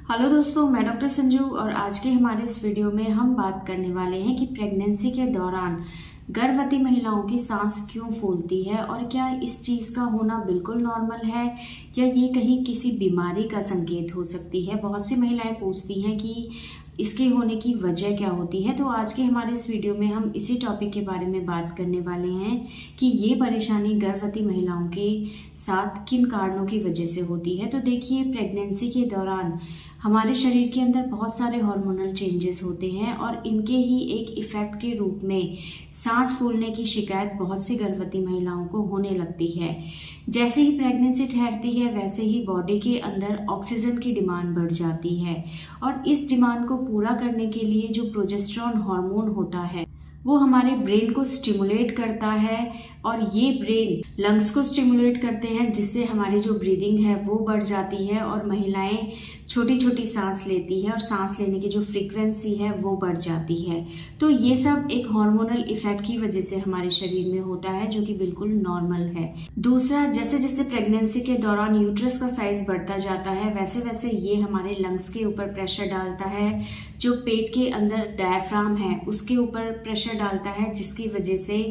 Hello दोस्तों, मैं doctor Sanju और आज के हमारे इस वीडियो में हम बात करने वाले हैं कि प्रेगनेंसी के दौरान गर्भवती महिलाओं की सांस क्यों फूलती है और क्या इस चीज़ का होना बिल्कुल नॉर्मल है या ये कहीं किसी बीमारी का संकेत हो सकती है। बहुत सी महिलाएं पूछती हैं कि इसके होने की वजह क्या होती है। तो आज के हमारे इस वीडियो में हम इसी टॉपिक के बारे में बात करने वाले हैं कि ये परेशानी गर्भवती महिलाओं के साथ किन कारणों की वजह से होती है। तो देखिए, प्रेगनेंसी के दौरान हमारे शरीर के अंदर बहुत सारे हार्मोनल चेंजेस होते हैं और इनके ही एक इफ़ेक्ट के रूप में सांस फूलने की शिकायत बहुत सी गर्भवती महिलाओं को होने लगती है। जैसे ही प्रेगनेंसी ठहरती है वैसे ही बॉडी के अंदर ऑक्सीजन की डिमांड बढ़ जाती है और इस डिमांड को पूरा करने के लिए जो प्रोजेस्टेरॉन हार्मोन होता है वो हमारे ब्रेन को स्टिमुलेट करता है और ये ब्रेन लंग्स को स्टिमुलेट करते हैं, जिससे हमारी जो ब्रीदिंग है वो बढ़ जाती है और महिलाएं छोटी छोटी सांस लेती है और सांस लेने की जो फ्रीक्वेंसी है वो बढ़ जाती है। तो ये सब एक हार्मोनल इफेक्ट की वजह से हमारे शरीर में होता है, जो कि बिल्कुल नॉर्मल है। दूसरा, जैसे जैसे प्रेगनेंसी के दौरान यूट्रस का साइज बढ़ता जाता है वैसे वैसे ये हमारे लंग्स के ऊपर प्रेशर डालता है, जो पेट के अंदर डायफ्राम है उसके ऊपर प्रेशर डालता है, जिसकी वजह से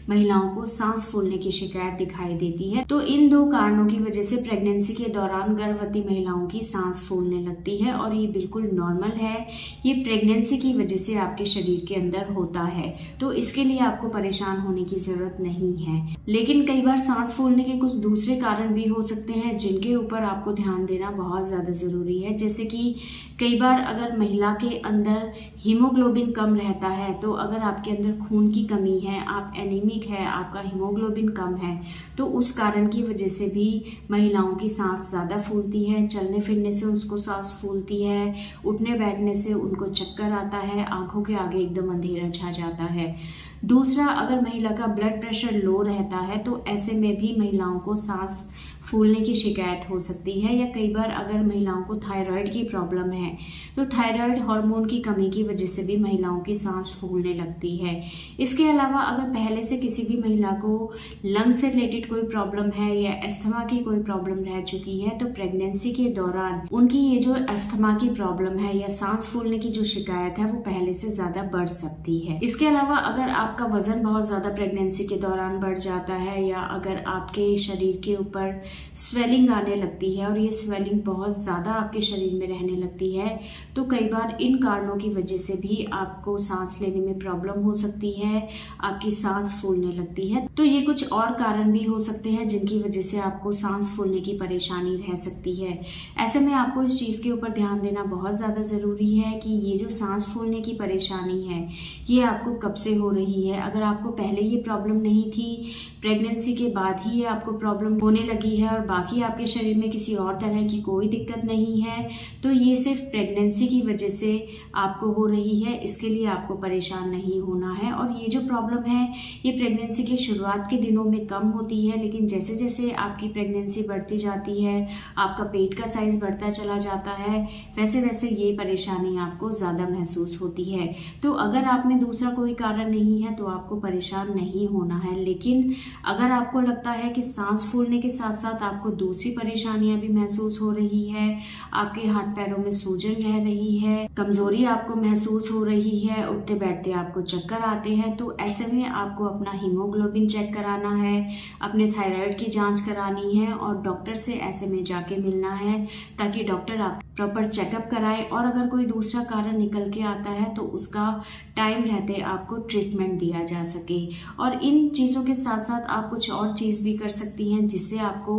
महिलाओं को सांस फूलने की शिकायत दिखाई देती है। तो इन दो कारणों की वजह से प्रेगनेंसी के दौरान गर्भवती महिलाओं की सांस फूलने लगती है और ये बिल्कुल नॉर्मल है। ये प्रेगनेंसी की वजह से आपके शरीर के अंदर होता है, तो इसके लिए आपको परेशान होने की जरूरत नहीं है। लेकिन कई बार सांस फूलने के कुछ दूसरे कारण भी हो सकते हैं जिनके ऊपर आपको ध्यान देना बहुत ज्यादा जरूरी है। जैसे कि कई बार अगर महिला के अंदर हीमोग्लोबिन कम रहता है, तो अगर आपके अंदर खून की कमी है, आप एनीमिक है, आपका हीमोग्लोबिन कम है, तो उस कारण की वजह से भी महिलाओं की सांस ज़्यादा फूलती है। चलने फिरने से उसको सांस फूलती है, उठने बैठने से उनको चक्कर आता है, आंखों के आगे एकदम अंधेरा छा जाता है। दूसरा, अगर महिला का ब्लड प्रेशर लो रहता है तो ऐसे में भी महिलाओं को सांस फूलने की शिकायत हो सकती है। या कई बार अगर महिलाओं को थायराइड की प्रॉब्लम है तो थायराइड हार्मोन की कमी की वजह से भी महिलाओं की सांस फूलने लगती है। इसके अलावा अगर पहले से किसी भी महिला को लंग से रिलेटेड कोई प्रॉब्लम है या अस्थमा की कोई प्रॉब्लम रह चुकी है, तो प्रेगनेंसी के दौरान उनकी ये जो अस्थमा की प्रॉब्लम है या सांस फूलने की जो शिकायत है वो पहले से ज्यादा बढ़ सकती है। इसके अलावा अगर आपका वजन बहुत ज्यादा प्रेगनेंसी के दौरान बढ़ जाता है या अगर आपके शरीर के ऊपर स्वेलिंग आने लगती है और ये स्वेलिंग बहुत ज़्यादा आपके शरीर में रहने लगती है, तो कई बार इन कारणों की वजह से भी आपको सांस लेने में प्रॉब्लम हो सकती है, आपकी सांस फूलने लगती है। तो ये कुछ और कारण भी हो सकते हैं जिनकी वजह से आपको सांस फूलने की परेशानी रह सकती है। ऐसे में आपको इस चीज़ के ऊपर ध्यान देना बहुत ज़्यादा ज़रूरी है कि ये जो सांस फूलने की परेशानी है ये आपको कब से हो रही है। अगर आपको पहले ये प्रॉब्लम नहीं थी, प्रेगनेंसी के बाद ही ये आपको प्रॉब्लम होने लगी है और बाकी आपके शरीर में किसी और तरह की कोई दिक्कत नहीं है, तो ये सिर्फ प्रेगनेंसी की वजह से आपको हो रही है। इसके लिए आपको परेशान नहीं होना है। और ये जो प्रॉब्लम है ये प्रेगनेंसी के शुरुआत के दिनों में कम होती है, लेकिन जैसे जैसे आपकी प्रेगनेंसी बढ़ती जाती है, आपका पेट का साइज बढ़ता चला जाता है, वैसे वैसे ये परेशानी आपको ज़्यादा महसूस होती है। तो अगर आप में दूसरा कोई कारण नहीं है तो आपको परेशान नहीं होना है। लेकिन अगर आपको लगता है कि सांस फूलने के साथ साथ आपको दूसरी परेशानियां भी महसूस हो रही है, आपके हाथ पैरों में सूजन रह रही है, कमजोरी आपको महसूस हो रही है, उठते बैठते आपको चक्कर आते हैं, तो ऐसे में आपको अपना हीमोग्लोबिन चेक कराना है, अपने थायराइड की जांच करानी है और डॉक्टर से ऐसे में जाके मिलना है ताकि डॉक्टर आप प्रॉपर चेकअप कराएं और अगर कोई दूसरा कारण निकल के आता है तो उसका टाइम रहते आपको ट्रीटमेंट दिया जा सके। और इन चीज़ों के साथ साथ आप कुछ और चीज़ भी कर सकती हैं जिससे आपको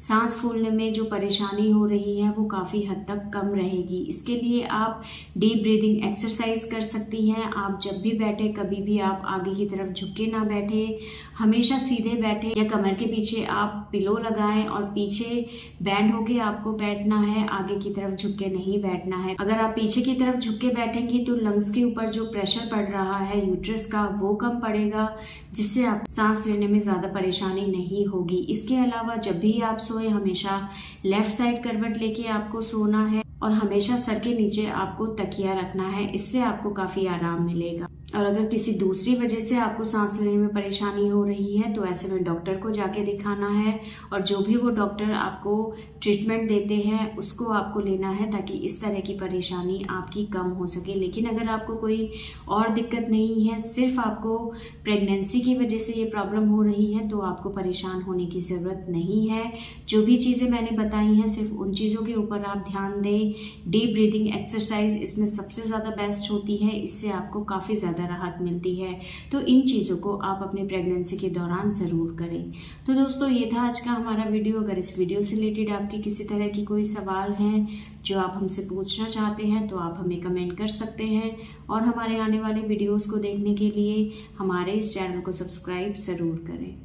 सांस फूलने में जो परेशानी हो रही है वो काफ़ी हद तक कम रहेगी। इसके लिए आप डीप ब्रीदिंग एक्सरसाइज कर सकती हैं। आप जब भी बैठे कभी भी आप आगे की तरफ झुक के ना बैठे, हमेशा सीधे बैठे या कमर के पीछे आप पिलो लगाएं और पीछे बैंड होके आपको बैठना है, आगे की तरफ झुक के नहीं बैठना है। अगर आप पीछे की तरफ झुक के बैठेंगी तो लंग्स के ऊपर जो प्रेशर पड़ रहा है यूट्रस का वो कम पड़ेगा, जिससे आप सांस लेने में ज्यादा परेशानी नहीं होगी। इसके अलावा जब भी आप सोए हमेशा लेफ्ट साइड करवट लेके आपको सोना है और हमेशा सर के नीचे आपको तकिया रखना है, इससे आपको काफी आराम मिलेगा। और अगर किसी दूसरी वजह से आपको सांस लेने में परेशानी हो रही है तो ऐसे में डॉक्टर को जाके दिखाना है और जो भी वो डॉक्टर आपको ट्रीटमेंट देते हैं उसको आपको लेना है ताकि इस तरह की परेशानी आपकी कम हो सके। लेकिन अगर आपको कोई और दिक्कत नहीं है, सिर्फ आपको प्रेगनेंसी की वजह से ये प्रॉब्लम हो रही है, तो आपको परेशान होने की ज़रूरत नहीं है। जो भी चीज़ें मैंने बताई हैं सिर्फ उन चीज़ों के ऊपर आप ध्यान दें। डीप ब्रीदिंग एक्सरसाइज इसमें सबसे ज़्यादा बेस्ट होती है, इससे आपको काफ़ी ज़्यादा राहत मिलती है। तो इन चीज़ों को आप अपनी प्रेगनेंसी के दौरान ज़रूर करें। तो दोस्तों ये था आज का हमारा वीडियो। अगर इस वीडियो से रिलेटेड आपकी किसी तरह की कोई सवाल हैं जो आप हमसे पूछना चाहते हैं तो आप हमें कमेंट कर सकते हैं और हमारे आने वाले वीडियोस को देखने के लिए हमारे इस चैनल को सब्सक्राइब ज़रूर करें।